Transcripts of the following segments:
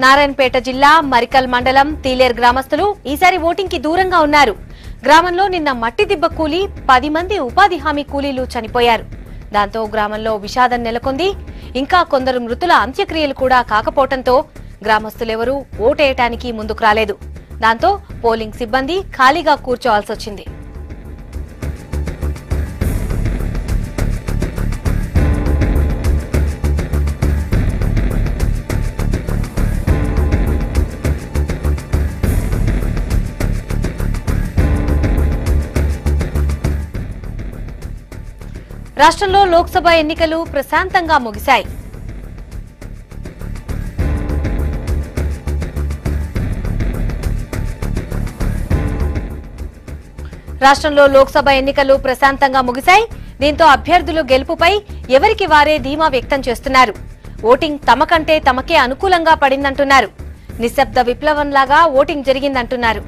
నారాయణపేట జిల్లా మరికల్ మండలం తీలేర్ గ్రామస్తులు ఈసారి ఓటింగ్ కి దూరంగా ఉన్నారు. గ్రామంలో నిన్న మట్టి దిబ్బ కూలి 10 మంది ఉపాధి హామీ కూలీలు చనిపోయారు. దాంతో గ్రామంలో విషాదం నెలకొంది. ఇంకా కొందరు మృతుల అంత్యక్రియలు కూడా కాకపోవడంతో గ్రామస్తులెవరూ ఓటేయటానికి ముందుకు రాలేదు. దాంతో పోలింగ్ సిబ్బంది ఖాళీగా కూర్చోవాల్సి వచ్చింది. రాష్ట్రంలో లోక్సభ ఎన్నికలు ప్రశాంతంగా ముగిశాయి. దీంతో అభ్యర్థులు గెలుపుపై ఎవరికి వారే ధీమా వ్యక్తం చేస్తున్నారు. ఓటింగ్ తమకంటే తమకే అనుకూలంగా పడిందంటున్నారు. నిశ్శబ్ద విప్లవంలాగా ఓటింగ్ జరిగిందంటున్నారు.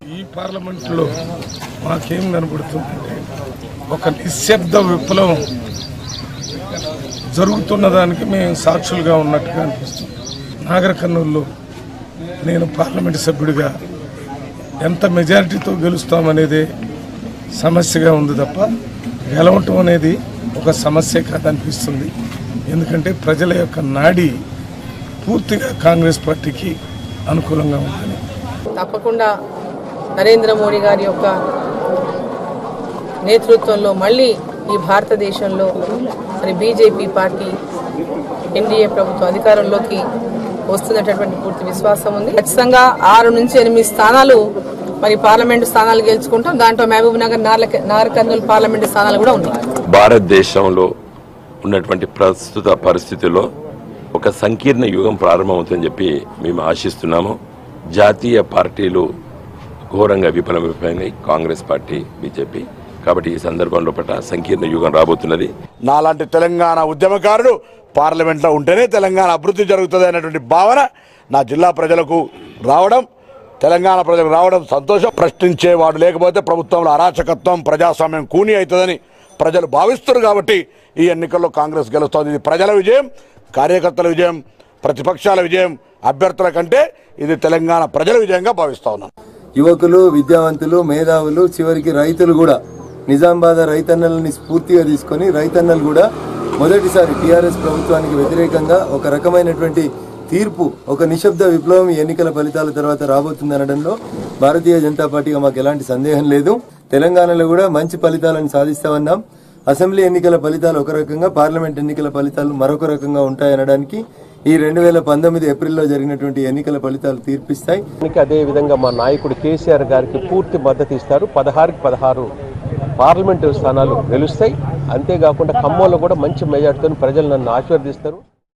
ఈ పార్లమెంట్లో మాకేం కనబడుతుందంటే ఒక నిశ్శబ్ద విప్లవం జరుగుతున్న దానికి మేము సాక్షులుగా ఉన్నట్టుగా అనిపిస్తుంది. నాగర్ కర్నూలులో నేను పార్లమెంట్ సభ్యుడిగా ఎంత మెజారిటీతో గెలుస్తామనేదే సమస్యగా ఉంది తప్ప గెలవటం అనేది ఒక సమస్య కాదనిపిస్తుంది. ఎందుకంటే ప్రజల యొక్క నాడి పూర్తిగా కాంగ్రెస్ పార్టీకి అనుకూలంగా ఉందని. తప్పకుండా నరేంద్ర మోడీ గారి యొక్క నేతృత్వంలో మళ్ళీ ఈ భారతదేశంలో మరి బీజేపీ పార్టీ ఎన్డీఏ ప్రభుత్వం అధికారంలోకి వస్తున్నటువంటి పూర్తి విశ్వాసం ఉంది. ఖచ్చితంగా 6 నుంచి 8 స్థానాలు మరి పార్లమెంటు స్థానాలు గెలుచుకుంటాం. దాంట్లో మహబూబ్ నగర్, నాగర్ కర్నూలు పార్లమెంటు స్థానాలు కూడా ఉన్నాయి. భారతదేశంలో ఉన్నటువంటి ప్రస్తుత పరిస్థితుల్లో ఒక సంకీర్ణ యుగం ప్రారంభమవుతుందని చెప్పి మేము ఆశిస్తున్నాము. జాతీయ పార్టీలు ఘోరంగా విఫలమైపోయినాయి, కాంగ్రెస్ పార్టీ, బీజేపీ. కాబట్టి ఈ సందర్భంలో పట్ల సంకీర్ణ యుగం రాబోతున్నది. నాలాంటి తెలంగాణ ఉద్యమకారుడు పార్లమెంట్లో ఉంటేనే తెలంగాణ అభివృద్ధి జరుగుతుంది అనేటువంటి భావన నా జిల్లా ప్రజలకు రావడం, తెలంగాణ ప్రజలకు రావడం సంతోషం. ప్రశ్నించేవాడు లేకపోతే ప్రభుత్వంలో అరాచకత్వం, ప్రజాస్వామ్యం కూని అవుతుందని ప్రజలు భావిస్తారు. కాబట్టి ఈ ఎన్నికల్లో కాంగ్రెస్ గెలుస్తుంది. ఇది ప్రజల విజయం, కార్యకర్తల విజయం, ప్రతిపక్షాల విజయం, అభ్యర్థుల కంటే ఇది తెలంగాణ ప్రజల విజయంగా భావిస్తా ఉన్నాను. యువకులు, విద్యావంతులు, మేధావులు, చివరికి రైతులు కూడా నిజామాబాద్ రైతన్నలని స్ఫూర్తిగా తీసుకొని రైతన్నలు కూడా మొదటిసారి టీఆర్ఎస్ ప్రభుత్వానికి వ్యతిరేకంగా ఒక రకమైనటువంటి తీర్పు, ఒక నిశ్శబ్ద విప్లవం ఎన్నికల ఫలితాల తర్వాత రాబోతుందనడంలో భారతీయ జనతా పార్టీగా మాకు ఎలాంటి సందేహం లేదు. తెలంగాణలో కూడా మంచి ఫలితాలను సాధిస్తామన్నాం. అసెంబ్లీ ఎన్నికల ఫలితాలు ఒక రకంగా, పార్లమెంట్ ఎన్నికల ఫలితాలు మరొక రకంగా ఉంటాయనడానికి ఈ 2019 ఏప్రిల్లో జరిగినటువంటి ఎన్నికల ఫలితాలు తీర్పిస్తాయి. అదే విధంగా మా నాయకుడు కేసీఆర్ గారికి పూర్తి మద్దతు ఇస్తారు. 16కి 16 పార్లమెంటు స్థానాలు గెలుస్తాయి. అంతేకాకుండా ఖమ్మంలో కూడా మంచి మెజార్టీతో ప్రజలు నన్ను ఆశీర్వదిస్తారు.